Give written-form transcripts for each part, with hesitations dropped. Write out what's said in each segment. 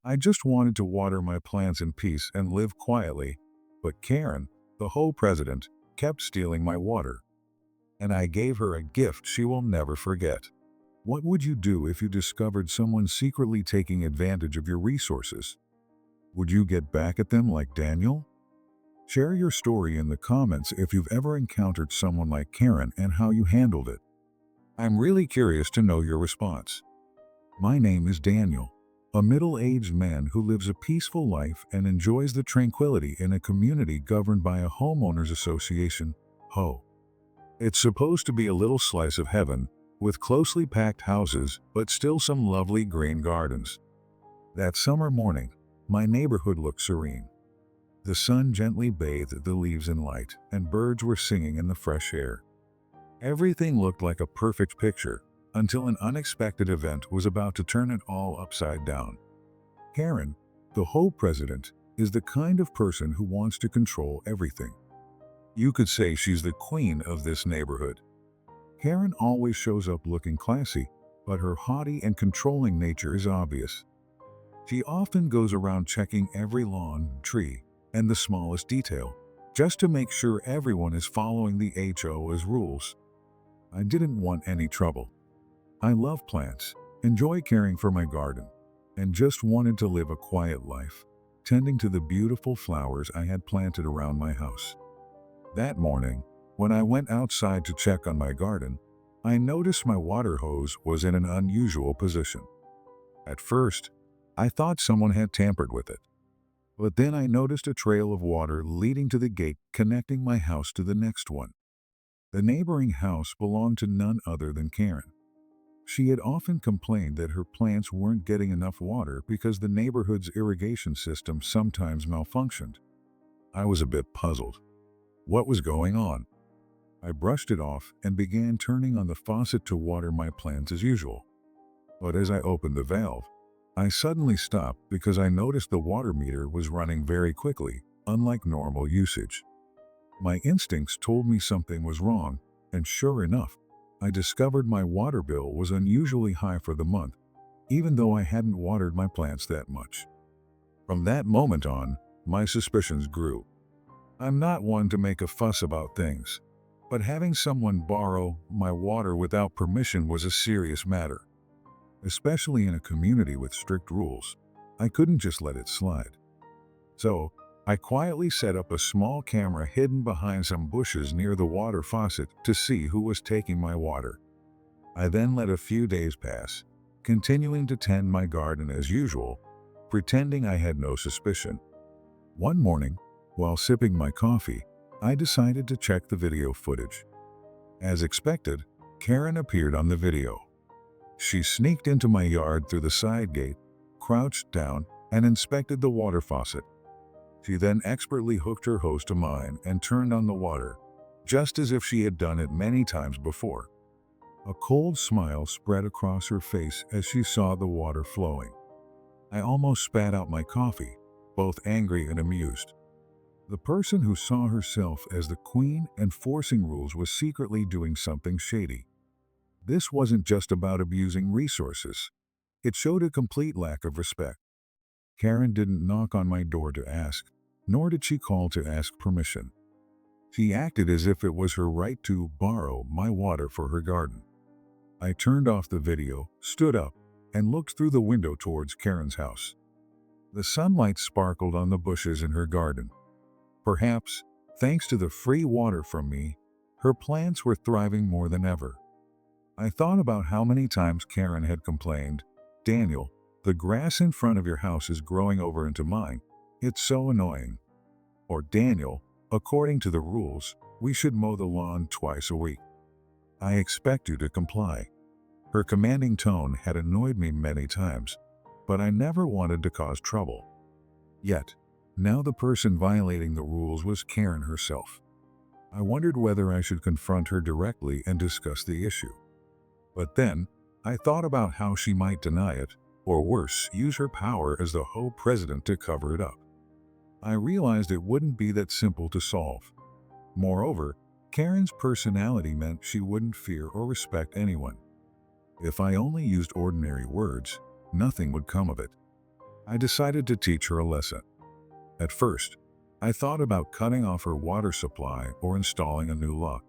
I just wanted to water my plants in peace and live quietly, but Karen, the whole president, kept stealing my water, and I gave her a gift she will never forget. What would you do if you discovered someone secretly taking advantage of your resources? Would you get back at them like Daniel? Share your story in the comments if you've ever encountered someone like Karen and how you handled it. I'm really curious to know your response. My name is Daniel, a middle-aged man who lives a peaceful life and enjoys the tranquility in a community governed by a homeowners association, HO. It's supposed to be a little slice of heaven, with closely packed houses but still some lovely green gardens. That summer morning, my neighborhood looked serene. The sun gently bathed the leaves in light, and birds were singing in the fresh air. Everything looked like a perfect picture, until an unexpected event was about to turn it all upside down. Karen, the whole president, is the kind of person who wants to control everything. You could say she's the queen of this neighborhood. Karen always shows up looking classy, but her haughty and controlling nature is obvious. She often goes around checking every lawn, tree, and the smallest detail, just to make sure everyone is following the HOA's rules. I didn't want any trouble. I love plants, enjoy caring for my garden, and just wanted to live a quiet life, tending to the beautiful flowers I had planted around my house. That morning, when I went outside to check on my garden, I noticed my water hose was in an unusual position. At first, I thought someone had tampered with it. But then I noticed a trail of water leading to the gate connecting my house to the next one. The neighboring house belonged to none other than Karen. She had often complained that her plants weren't getting enough water because the neighborhood's irrigation system sometimes malfunctioned. I was a bit puzzled. What was going on? I brushed it off and began turning on the faucet to water my plants as usual. But as I opened the valve, I suddenly stopped because I noticed the water meter was running very quickly, unlike normal usage. My instincts told me something was wrong, and sure enough, I discovered my water bill was unusually high for the month, even though I hadn't watered my plants that much. From that moment on, my suspicions grew. I'm not one to make a fuss about things, but having someone borrow my water without permission was a serious matter. Especially in a community with strict rules, I couldn't just let it slide. So, I quietly set up a small camera hidden behind some bushes near the water faucet to see who was taking my water. I then let a few days pass, continuing to tend my garden as usual, pretending I had no suspicion. One morning, while sipping my coffee, I decided to check the video footage. As expected, Karen appeared on the video. She sneaked into my yard through the side gate, crouched down, and inspected the water faucet. She then expertly hooked her hose to mine and turned on the water, just as if she had done it many times before. A cold smile spread across her face as she saw the water flowing. I almost spat out my coffee, both angry and amused. The person who saw herself as the queen enforcing rules was secretly doing something shady. This wasn't just about abusing resources. It showed a complete lack of respect. Karen didn't knock on my door to ask, nor did she call to ask permission. She acted as if it was her right to borrow my water for her garden. I turned off the video, stood up, and looked through the window towards Karen's house. The sunlight sparkled on the bushes in her garden. Perhaps, thanks to the free water from me, her plants were thriving more than ever. I thought about how many times Karen had complained, "Daniel, the grass in front of your house is growing over into mine. It's so annoying." Or, "Daniel, according to the rules, we should mow the lawn twice a week. I expect you to comply." Her commanding tone had annoyed me many times, but I never wanted to cause trouble. Yet, now the person violating the rules was Karen herself. I wondered whether I should confront her directly and discuss the issue. But then, I thought about how she might deny it, or worse, use her power as the HO president to cover it up. I realized it wouldn't be that simple to solve. Moreover, Karen's personality meant she wouldn't fear or respect anyone. If I only used ordinary words, nothing would come of it. I decided to teach her a lesson. At first, I thought about cutting off her water supply or installing a new lock,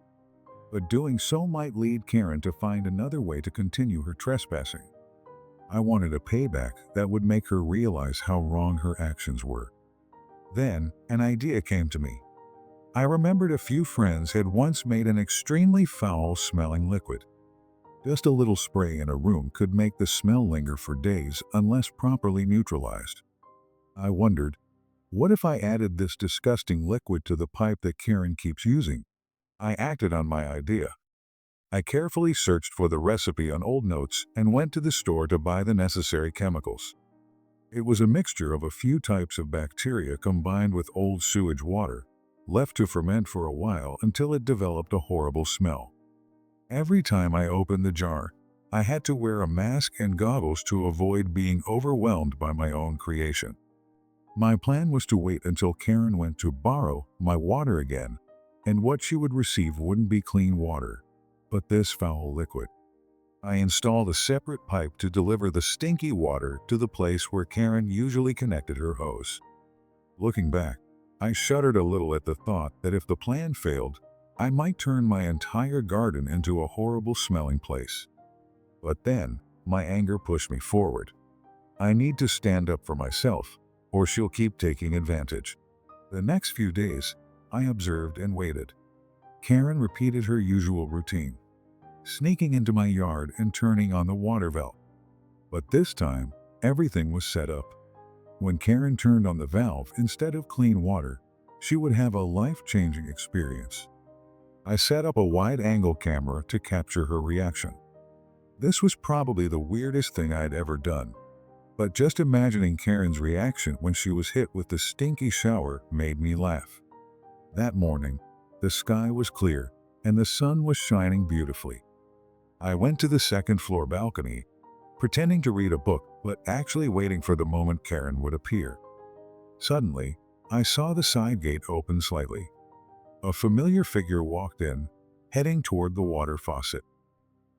but doing so might lead Karen to find another way to continue her trespassing. I wanted a payback that would make her realize how wrong her actions were. Then, an idea came to me. I remembered a few friends had once made an extremely foul-smelling liquid. Just a little spray in a room could make the smell linger for days unless properly neutralized. I wondered, what if I added this disgusting liquid to the pipe that Karen keeps using? I acted on my idea. I carefully searched for the recipe on old notes and went to the store to buy the necessary chemicals. It was a mixture of a few types of bacteria combined with old sewage water, left to ferment for a while until it developed a horrible smell. Every time I opened the jar, I had to wear a mask and goggles to avoid being overwhelmed by my own creation. My plan was to wait until Karen went to borrow my water again, and what she would receive wouldn't be clean water, but this foul liquid. I installed a separate pipe to deliver the stinky water to the place where Karen usually connected her hose. Looking back, I shuddered a little at the thought that if the plan failed, I might turn my entire garden into a horrible-smelling place. But then, my anger pushed me forward. I need to stand up for myself, or she'll keep taking advantage. The next few days, I observed and waited. Karen repeated her usual routine, sneaking into my yard and turning on the water valve. But this time, everything was set up. When Karen turned on the valve instead of clean water, she would have a life-changing experience. I set up a wide-angle camera to capture her reaction. This was probably the weirdest thing I'd ever done, but just imagining Karen's reaction when she was hit with the stinky shower made me laugh. That morning, the sky was clear and the sun was shining beautifully. I went to the second-floor balcony, pretending to read a book but actually waiting for the moment Karen would appear. Suddenly, I saw the side gate open slightly. A familiar figure walked in, heading toward the water faucet.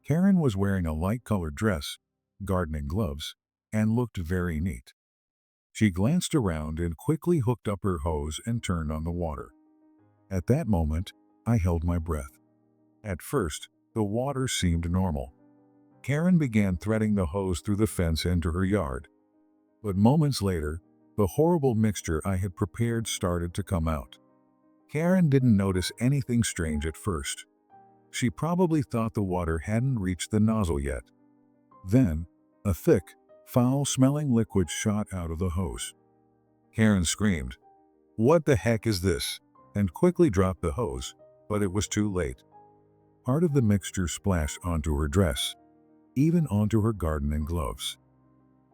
Karen was wearing a light-colored dress, gardening gloves, and looked very neat. She glanced around and quickly hooked up her hose and turned on the water. At that moment, I held my breath. At first, the water seemed normal. Karen began threading the hose through the fence into her yard. But moments later, the horrible mixture I had prepared started to come out. Karen didn't notice anything strange at first. She probably thought the water hadn't reached the nozzle yet. Then, a thick, foul-smelling liquid shot out of the hose. Karen screamed, "What the heck is this?" and quickly dropped the hose, but it was too late. Part of the mixture splashed onto her dress, even onto her gardening gloves.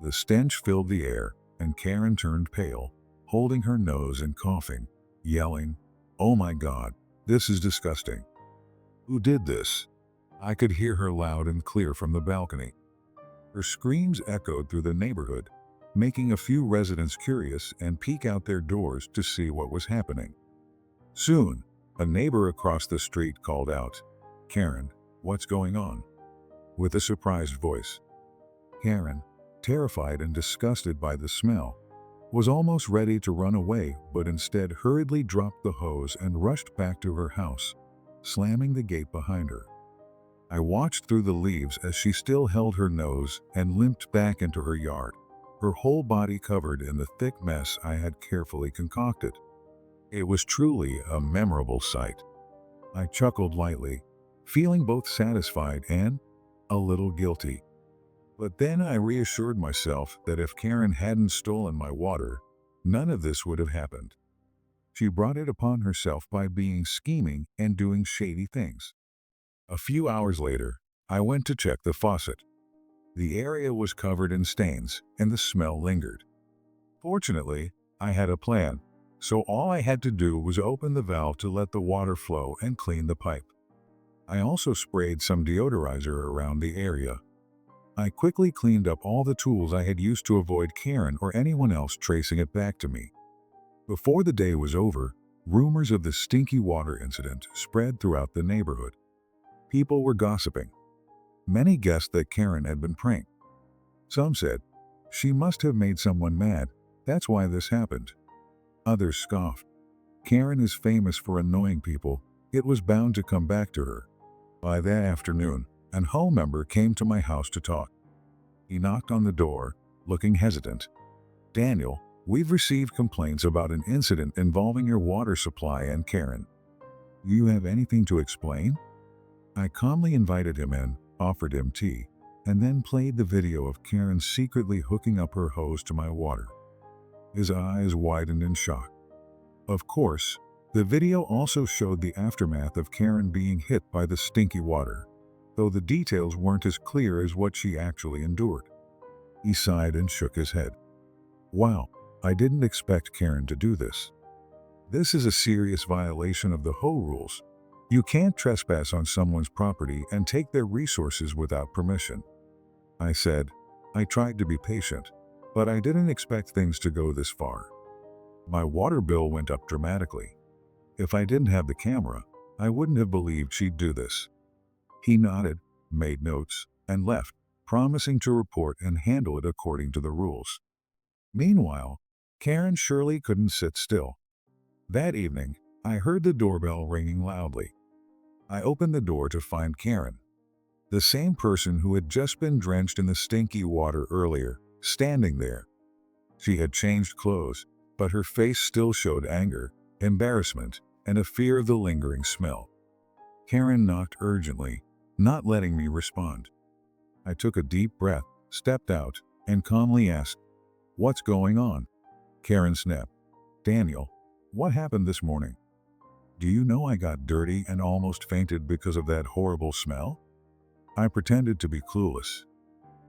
The stench filled the air, and Karen turned pale, holding her nose and coughing, yelling, "Oh my God, this is disgusting. Who did this?" I could hear her loud and clear from the balcony. Her screams echoed through the neighborhood, making a few residents curious and peek out their doors to see what was happening. Soon, a neighbor across the street called out, "Karen, what's going on?" with a surprised voice. Karen, terrified and disgusted by the smell, was almost ready to run away, but instead hurriedly dropped the hose and rushed back to her house, slamming the gate behind her. I watched through the leaves as she still held her nose and limped back into her yard, her whole body covered in the thick mess I had carefully concocted. It was truly a memorable sight. I chuckled lightly, feeling both satisfied and a little guilty. But then I reassured myself that if Karen hadn't stolen my water, none of this would have happened. She brought it upon herself by being scheming and doing shady things. A few hours later, I went to check the faucet. The area was covered in stains, and the smell lingered. Fortunately, I had a plan, so all I had to do was open the valve to let the water flow and clean the pipe. I also sprayed some deodorizer around the area. I quickly cleaned up all the tools I had used to avoid Karen or anyone else tracing it back to me. Before the day was over, rumors of the stinky water incident spread throughout the neighborhood. People were gossiping. Many guessed that Karen had been pranked. Some said, She must have made someone mad. That's why this happened. Others scoffed. Karen is famous for annoying people. It was bound to come back to her. By that afternoon, an HOA member came to my house to talk. He knocked on the door, looking hesitant. "Daniel, we've received complaints about an incident involving your water supply and Karen. Do you have anything to explain?" I calmly invited him in, offered him tea, and then played the video of Karen secretly hooking up her hose to my water. His eyes widened in shock. Of course, the video also showed the aftermath of Karen being hit by the stinky water, though the details weren't as clear as what she actually endured. He sighed and shook his head. "Wow, I didn't expect Karen to do this. This is a serious violation of the HOA rules. You can't trespass on someone's property and take their resources without permission." I said. I tried to be patient, but I didn't expect things to go this far. My water bill went up dramatically. If I didn't have the camera, I wouldn't have believed she'd do this. He nodded, made notes, and left, promising to report and handle it according to the rules. Meanwhile, Karen surely couldn't sit still. That evening, I heard the doorbell ringing loudly. I opened the door to find Karen, the same person who had just been drenched in the stinky water earlier, standing there. She had changed clothes, but her face still showed anger, embarrassment, and a fear of the lingering smell. Karen knocked urgently, not letting me respond. I took a deep breath, stepped out, and calmly asked, "What's going on?" Karen snapped, "Daniel, what happened this morning? Do you know I got dirty and almost fainted because of that horrible smell?" I pretended to be clueless.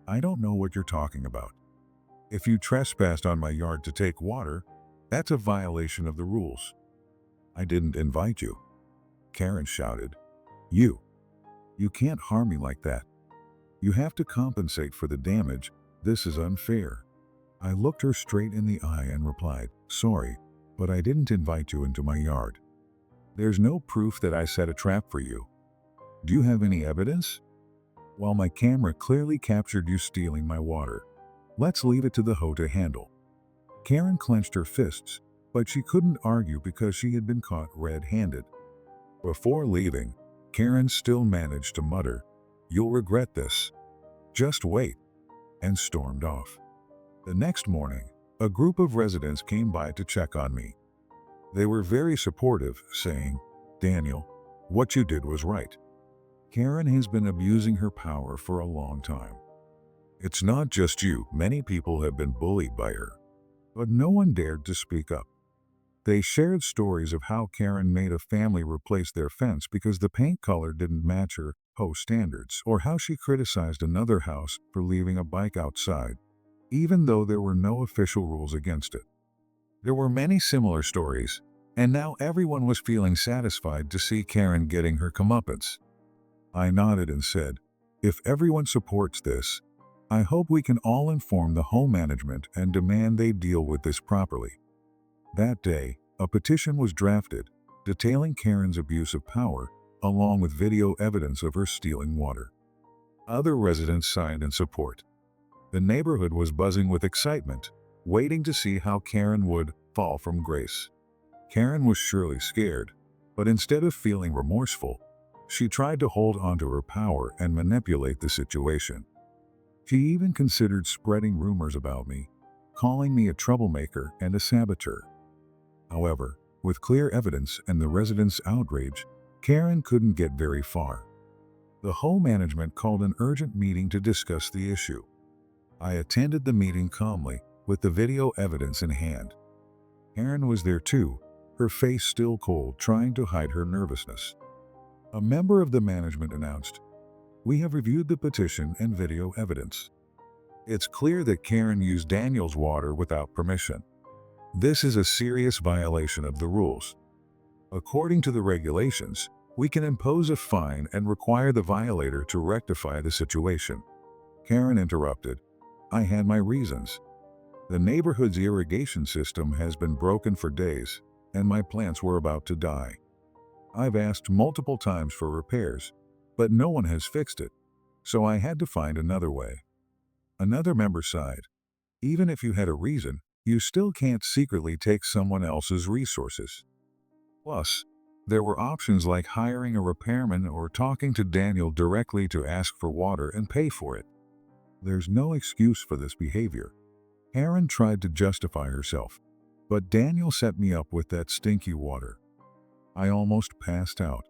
"I don't know what you're talking about. If you trespassed on my yard to take water, that's a violation of the rules." "I didn't invite you," Karen shouted. You can't harm me like that. You have to compensate for the damage. This is unfair." I looked her straight in the eye and replied, "Sorry, but I didn't invite you into my yard. There's no proof that I set a trap for you. Do you have any evidence?" "Well, my camera clearly captured you stealing my water. Let's leave it to the HOA to handle." Karen clenched her fists, but she couldn't argue because she had been caught red-handed. Before leaving, Karen still managed to mutter, "You'll regret this. Just wait," and stormed off. The next morning, a group of residents came by to check on me. They were very supportive, saying, "Daniel, what you did was right. Karen has been abusing her power for a long time. It's not just you, many people have been bullied by her." But no one dared to speak up. They shared stories of how Karen made a family replace their fence because the paint color didn't match her HOA standards, or how she criticized another house for leaving a bike outside, even though there were no official rules against it. There were many similar stories, and now everyone was feeling satisfied to see Karen getting her comeuppance. I nodded and said, "If everyone supports this, I hope we can all inform the home management and demand they deal with this properly." That day, a petition was drafted, detailing Karen's abuse of power, along with video evidence of her stealing water. Other residents signed in support. The neighborhood was buzzing with excitement, waiting to see how Karen would fall from grace. Karen was surely scared, but instead of feeling remorseful, she tried to hold onto her power and manipulate the situation. She even considered spreading rumors about me, calling me a troublemaker and a saboteur. However, with clear evidence and the residents' outrage, Karen couldn't get very far. The HOA management called an urgent meeting to discuss the issue. I attended the meeting calmly, with the video evidence in hand. Karen was there too, her face still cold, trying to hide her nervousness. A member of the management announced, "We have reviewed the petition and video evidence. It's clear that Karen used Daniel's water without permission. This is a serious violation of the rules. According to the regulations, we can impose a fine and require the violator to rectify the situation." Karen interrupted, "I had my reasons. The neighborhood's irrigation system has been broken for days, and my plants were about to die. I've asked multiple times for repairs, but no one has fixed it, so I had to find another way." Another member sighed, Even if you had a reason, you still can't secretly take someone else's resources. Plus, there were options like hiring a repairman or talking to Daniel directly to ask for water and pay for it. There's no excuse for this behavior. Karen tried to justify herself, but Daniel set me up with that stinky water. I almost passed out.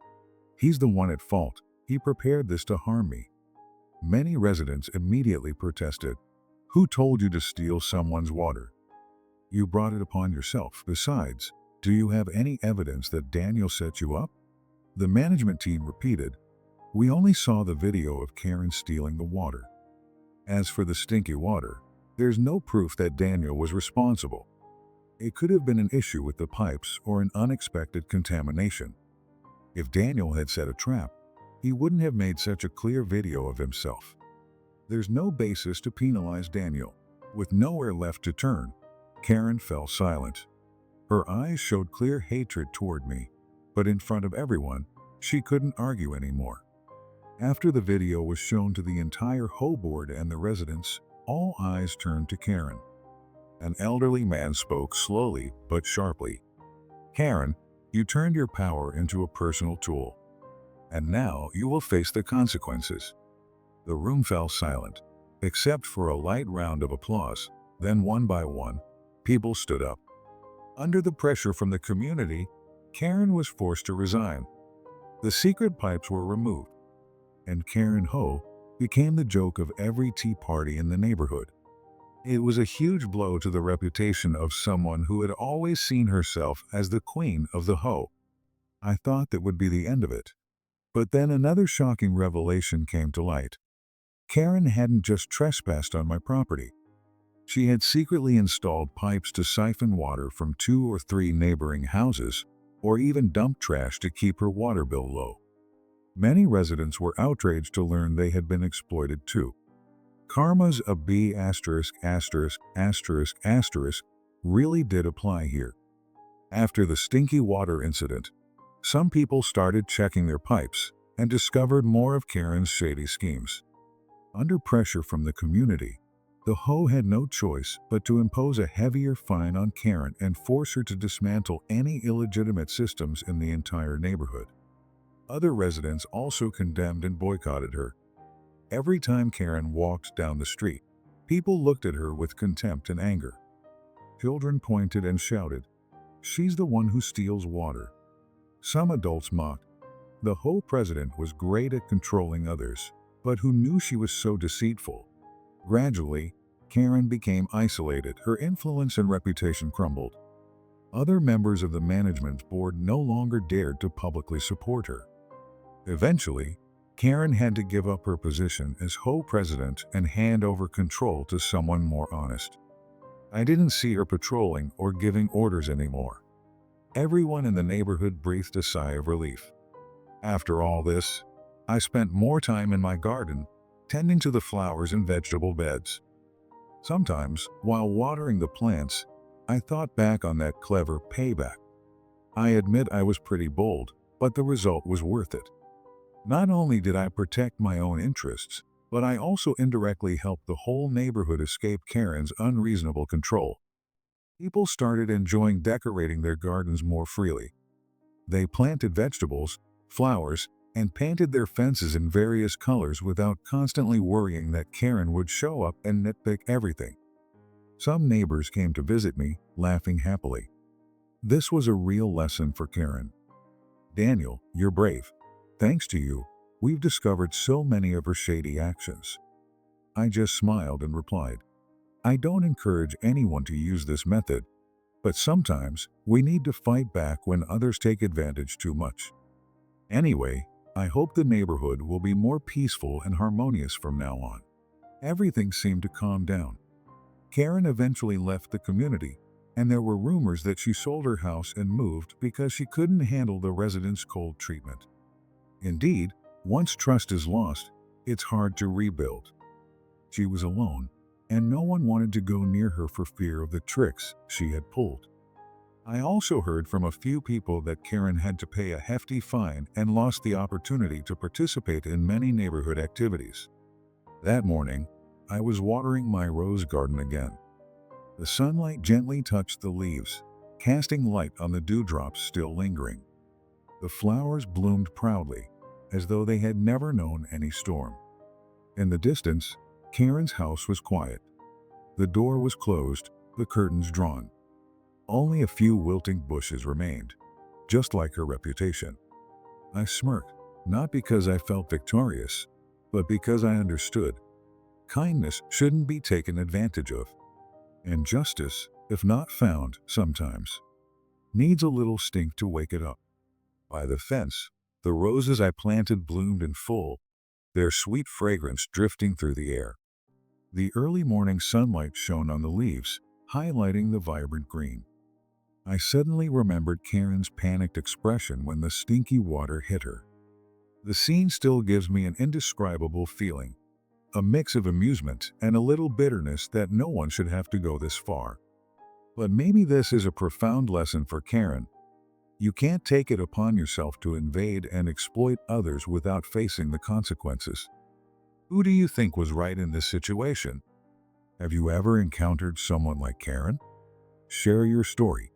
He's the one at fault. He prepared this to harm me. Many residents immediately protested. Who told you to steal someone's water? You brought it upon yourself. Besides, do you have any evidence that Daniel set you up? The management team repeated, we only saw the video of Karen stealing the water. As for the stinky water, there's no proof that Daniel was responsible. It could have been an issue with the pipes or an unexpected contamination. If Daniel had set a trap, he wouldn't have made such a clear video of himself. There's no basis to penalize Daniel. With nowhere left to turn, Karen fell silent. Her eyes showed clear hatred toward me, but in front of everyone, she couldn't argue anymore. After the video was shown to the entire HOA board and the residents, all eyes turned to Karen. An elderly man spoke slowly but sharply. Karen, you turned your power into a personal tool, and now you will face the consequences. The room fell silent, except for a light round of applause. Then one by one, people stood up. Under the pressure from the community, Karen was forced to resign. The secret pipes were removed, and Karen Ho became the joke of every tea party in the neighborhood. It was a huge blow to the reputation of someone who had always seen herself as the queen of the Ho. I thought that would be the end of it. But then another shocking revelation came to light. Karen hadn't just trespassed on my property. She had secretly installed pipes to siphon water from 2 or 3 neighboring houses, or even dump trash to keep her water bill low. Many residents were outraged to learn they had been exploited too. Karma's a B***** really did apply here. After the stinky water incident, some people started checking their pipes and discovered more of Karen's shady schemes. Under pressure from the community, the Ho had no choice but to impose a heavier fine on Karen and force her to dismantle any illegitimate systems in the entire neighborhood. Other residents also condemned and boycotted her. Every time Karen walked down the street, people looked at her with contempt and anger. Children pointed and shouted, "She's the one who steals water." Some adults mocked. The Ho president was great at controlling others, but who knew she was so deceitful? Gradually, Karen became isolated. Her influence and reputation crumbled. Other members of the management board no longer dared to publicly support her. Eventually, Karen had to give up her position as Ho president and hand over control to someone more honest. I didn't see her patrolling or giving orders anymore. Everyone in the neighborhood breathed a sigh of relief. After all this, I spent more time in my garden, tending to the flowers and vegetable beds. Sometimes, while watering the plants, I thought back on that clever payback. I admit I was pretty bold, but the result was worth it. Not only did I protect my own interests, but I also indirectly helped the whole neighborhood escape Karen's unreasonable control. People started enjoying decorating their gardens more freely. They planted vegetables, flowers, and painted their fences in various colors without constantly worrying that Karen would show up and nitpick everything. Some neighbors came to visit me, laughing happily. This was a real lesson for Karen. Daniel, you're brave. Thanks to you, we've discovered so many of her shady actions. I just smiled and replied, I don't encourage anyone to use this method, but sometimes we need to fight back when others take advantage too much. Anyway, I hope the neighborhood will be more peaceful and harmonious from now on. Everything seemed to calm down. Karen eventually left the community, and there were rumors that she sold her house and moved because she couldn't handle the residents' cold treatment. Indeed, once trust is lost, it's hard to rebuild. She was alone, and no one wanted to go near her for fear of the tricks she had pulled. I also heard from a few people that Karen had to pay a hefty fine and lost the opportunity to participate in many neighborhood activities. That morning, I was watering my rose garden again. The sunlight gently touched the leaves, casting light on the dewdrops still lingering. The flowers bloomed proudly, as though they had never known any storm. In the distance, Karen's house was quiet. The door was closed, the curtains drawn. Only a few wilting bushes remained, just like her reputation. I smirked, not because I felt victorious, but because I understood. Kindness shouldn't be taken advantage of. And justice, if not found sometimes, needs a little stink to wake it up. By the fence, the roses I planted bloomed in full, their sweet fragrance drifting through the air. The early morning sunlight shone on the leaves, highlighting the vibrant green. I suddenly remembered Karen's panicked expression when the stinky water hit her. The scene still gives me an indescribable feeling, a mix of amusement and a little bitterness that no one should have to go this far. But maybe this is a profound lesson for Karen. You can't take it upon yourself to invade and exploit others without facing the consequences. Who do you think was right in this situation? Have you ever encountered someone like Karen? Share your story.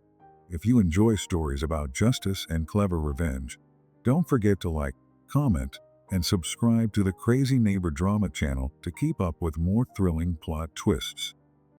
If you enjoy stories about justice and clever revenge, don't forget to like, comment, and subscribe to the Crazy Neighbor Drama channel to keep up with more thrilling plot twists.